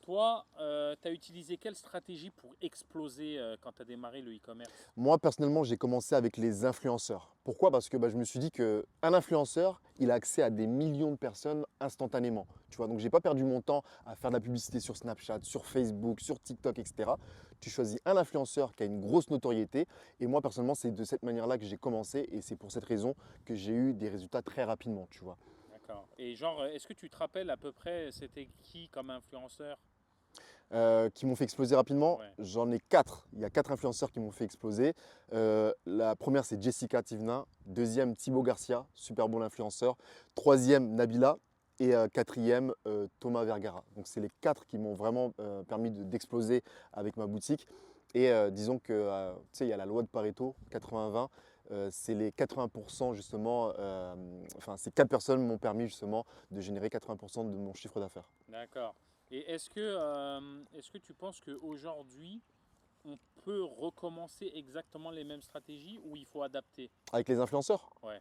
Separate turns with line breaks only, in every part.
Toi, tu as utilisé quelle stratégie pour exploser quand tu as démarré le e-commerce?
Moi, personnellement, j'ai commencé avec les influenceurs. Pourquoi? Parce que je me suis dit qu'un influenceur, il a accès à des millions de personnes instantanément. Tu vois, donc j'ai pas perdu mon temps à faire de la publicité sur Snapchat, sur Facebook, sur TikTok, etc. Tu choisis un influenceur qui a une grosse notoriété. Et moi, personnellement, c'est de cette manière-là que j'ai commencé. Et c'est pour cette raison que j'ai eu des résultats très rapidement, tu vois.
D'accord. Et genre, est-ce que tu te rappelles à peu près c'était qui comme influenceur?
Qui m'ont fait exploser rapidement,
Ouais.
j'en ai quatre. Il y a quatre influenceurs qui m'ont fait exploser. La première, c'est Jessica Tivna. Deuxième, Thibaut Garcia, super bon influenceur. Troisième, Nabila. Et quatrième, Thomas Vergara. Donc, c'est les quatre qui m'ont vraiment permis d'exploser avec ma boutique. Et disons que, tu sais, il y a la loi de Pareto, 80-20. C'est les 80% justement, enfin, ces quatre personnes m'ont permis justement de générer 80% de mon chiffre d'affaires.
D'accord. Et est-ce que tu penses qu'aujourd'hui, on peut recommencer exactement les mêmes stratégies ou il faut adapter?
Avec les influenceurs,
Ouais.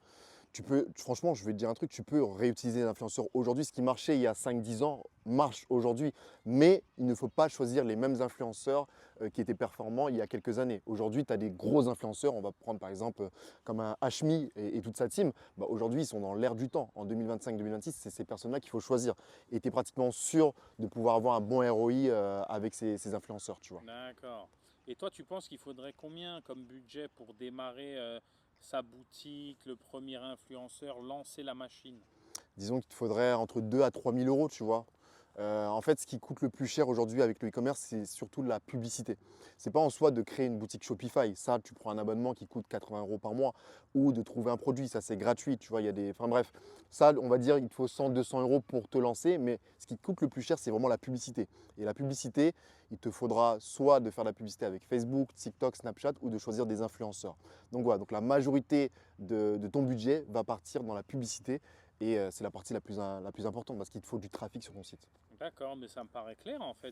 franchement, je vais te dire un truc, tu peux réutiliser les influenceurs aujourd'hui. Ce qui marchait il y a 5-10 ans marche aujourd'hui. Mais il ne faut pas choisir les mêmes influenceurs qui étaient performants il y a quelques années. Aujourd'hui, tu as des gros influenceurs. On va prendre par exemple comme un Hashmi et toute sa team. Aujourd'hui, ils sont dans l'air du temps. En 2025-2026, c'est ces personnes-là qu'il faut choisir. Et tu es pratiquement sûr de pouvoir avoir un bon ROI avec ces influenceurs, tu vois.
D'accord. Et toi, tu penses qu'il faudrait combien comme budget pour démarrer sa boutique, le premier influenceur, lancer la machine?
Disons qu'il te faudrait entre 2 à 3 000 euros, tu vois. En fait, ce qui coûte le plus cher aujourd'hui avec le e-commerce, c'est surtout la publicité. C'est pas en soi de créer une boutique Shopify. Ça, tu prends un abonnement qui coûte 80 euros par mois ou de trouver un produit. Ça, c'est gratuit. Tu vois, il y a des. Enfin bref, ça, on va dire, il te faut 100, 200 euros pour te lancer. Mais ce qui coûte le plus cher, c'est vraiment la publicité. Et la publicité, il te faudra soit de faire de la publicité avec Facebook, TikTok, Snapchat ou de choisir des influenceurs. Donc voilà, donc la majorité de ton budget va partir dans la publicité. Et c'est la partie la plus importante parce qu'il te faut du trafic sur ton site.
D'accord, mais ça me paraît clair en fait.